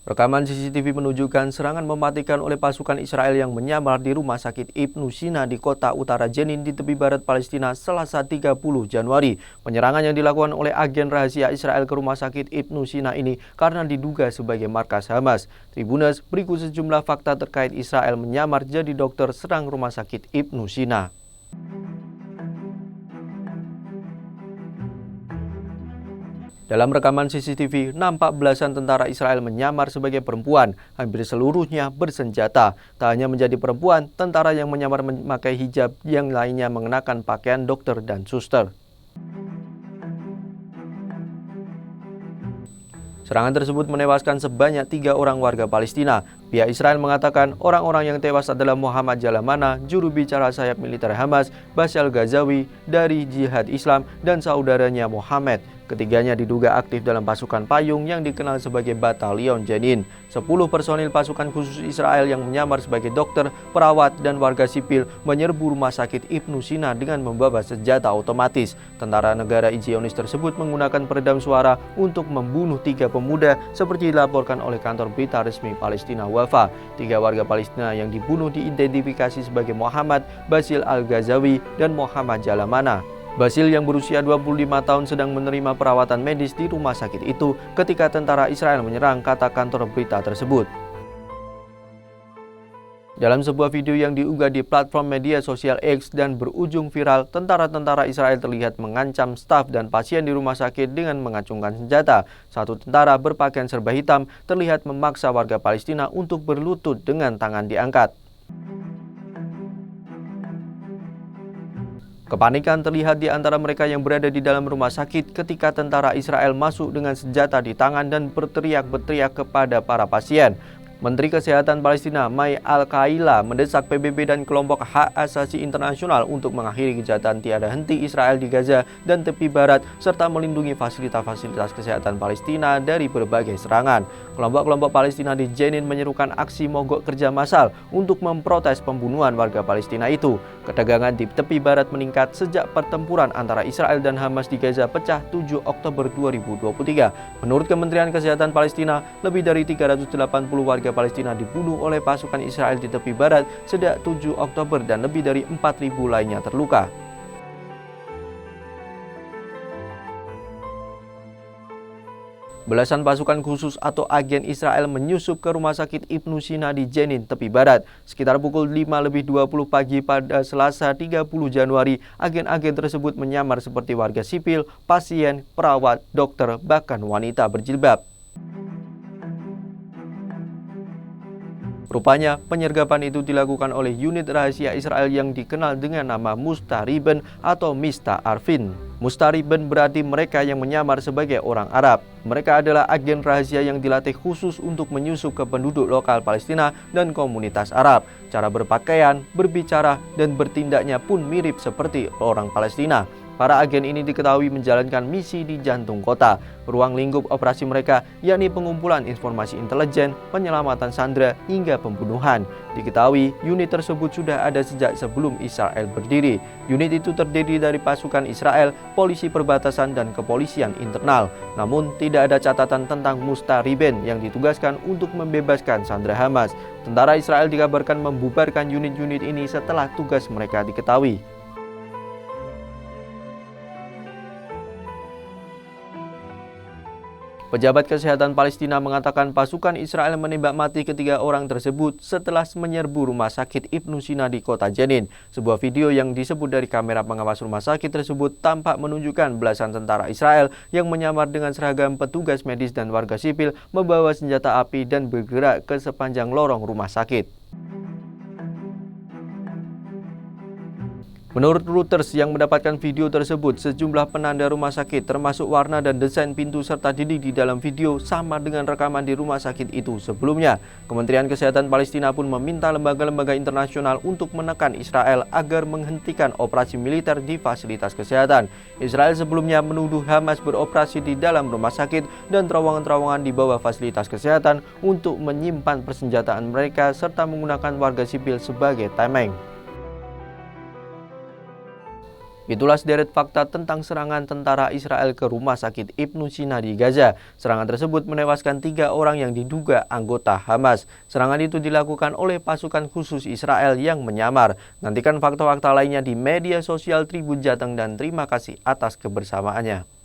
Rekaman CCTV menunjukkan serangan mematikan oleh pasukan Israel yang menyamar di rumah sakit Ibnu Sina di kota utara Jenin di tepi barat Palestina Selasa 30 Januari. Penyerangan yang dilakukan oleh agen rahasia Israel ke rumah sakit Ibnu Sina ini karena diduga sebagai markas Hamas. Tribuners, berikut sejumlah fakta terkait Israel menyamar jadi dokter serang rumah sakit Ibnu Sina. Dalam rekaman CCTV, nampak belasan tentara Israel menyamar sebagai perempuan, hampir seluruhnya bersenjata. Tak hanya menjadi perempuan, tentara yang menyamar memakai hijab, yang lainnya mengenakan pakaian dokter dan suster. Serangan tersebut menewaskan sebanyak 3 orang warga Palestina. Pihak Israel mengatakan orang-orang yang tewas adalah Muhammad Jalamana, juru bicara sayap militer Hamas, Basil Ghazawi dari Jihad Islam, dan saudaranya Muhammad. Ketiganya diduga aktif dalam pasukan payung yang dikenal sebagai Batalion Jenin. 10 personil pasukan khusus Israel yang menyamar sebagai dokter, perawat, dan warga sipil menyerbu rumah sakit Ibnu Sina dengan membawa senjata otomatis. Tentara negara Zionis tersebut menggunakan peredam suara untuk membunuh 3 pemuda seperti dilaporkan oleh kantor berita resmi Palestina Wafa. 3 warga Palestina yang dibunuh diidentifikasi sebagai Muhammad, Basil Al-Ghazawi, dan Muhammad Jalamana. Basil yang berusia 25 tahun sedang menerima perawatan medis di rumah sakit itu ketika tentara Israel menyerang, kata kantor berita tersebut. Dalam sebuah video yang diunggah di platform media sosial X dan berujung viral, tentara-tentara Israel terlihat mengancam staf dan pasien di rumah sakit dengan mengacungkan senjata. Satu tentara berpakaian serba hitam terlihat memaksa warga Palestina untuk berlutut dengan tangan diangkat. Kepanikan terlihat di antara mereka yang berada di dalam rumah sakit ketika tentara Israel masuk dengan senjata di tangan dan berteriak-teriak kepada para pasien. Menteri Kesehatan Palestina Mai Al-Kaila mendesak PBB dan kelompok hak asasi internasional untuk mengakhiri kejahatan tiada henti Israel di Gaza dan tepi barat serta melindungi fasilitas-fasilitas kesehatan Palestina dari berbagai serangan. Kelompok-kelompok Palestina di Jenin menyerukan aksi mogok kerja massal untuk memprotes pembunuhan warga Palestina itu. Ketegangan di tepi barat meningkat sejak pertempuran antara Israel dan Hamas di Gaza pecah 7 Oktober 2023. Menurut Kementerian Kesehatan Palestina, lebih dari 380 warga Palestina dibunuh oleh pasukan Israel di tepi barat sejak 7 Oktober dan lebih dari 4.000 lainnya terluka. Belasan pasukan khusus atau agen Israel menyusup ke rumah sakit Ibnu Sina di Jenin, tepi barat. Sekitar pukul 5:20 pagi pada Selasa 30 Januari, agen-agen tersebut menyamar seperti warga sipil, pasien, perawat, dokter, bahkan wanita berjilbab. Rupanya, penyergapan itu dilakukan oleh unit rahasia Israel yang dikenal dengan nama Mustariben atau Mista Arvin. Mustariben berarti mereka yang menyamar sebagai orang Arab. Mereka adalah agen rahasia yang dilatih khusus untuk menyusup ke penduduk lokal Palestina dan komunitas Arab. Cara berpakaian, berbicara, dan bertindaknya pun mirip seperti orang Palestina. Para agen ini diketahui menjalankan misi di jantung kota. Ruang lingkup operasi mereka yakni pengumpulan informasi intelijen, penyelamatan sandera, hingga pembunuhan. Diketahui unit tersebut sudah ada sejak sebelum Israel berdiri. Unit itu terdiri dari pasukan Israel, polisi perbatasan, dan kepolisian internal. Namun tidak ada catatan tentang Mustariben yang ditugaskan untuk membebaskan sandera Hamas. Tentara Israel dikabarkan membubarkan unit-unit ini setelah tugas mereka diketahui. Pejabat kesehatan Palestina mengatakan pasukan Israel menembak mati ketiga orang tersebut setelah menyerbu rumah sakit Ibnu Sina di kota Jenin. Sebuah video yang disebut dari kamera pengawas rumah sakit tersebut tampak menunjukkan belasan tentara Israel yang menyamar dengan seragam petugas medis dan warga sipil membawa senjata api dan bergerak ke sepanjang lorong rumah sakit. Menurut Reuters yang mendapatkan video tersebut, sejumlah penanda rumah sakit termasuk warna dan desain pintu serta dinding di dalam video sama dengan rekaman di rumah sakit itu sebelumnya. Kementerian Kesehatan Palestina pun meminta lembaga-lembaga internasional untuk menekan Israel agar menghentikan operasi militer di fasilitas kesehatan. Israel sebelumnya menuduh Hamas beroperasi di dalam rumah sakit dan terowongan-terowongan di bawah fasilitas kesehatan untuk menyimpan persenjataan mereka serta menggunakan warga sipil sebagai tameng. Itulah sederet fakta tentang serangan tentara Israel ke rumah sakit Ibnu Sina di Gaza. Serangan tersebut menewaskan 3 orang yang diduga anggota Hamas. Serangan itu dilakukan oleh pasukan khusus Israel yang menyamar. Nantikan fakta-fakta lainnya di media sosial Tribun Jateng dan terima kasih atas kebersamaannya.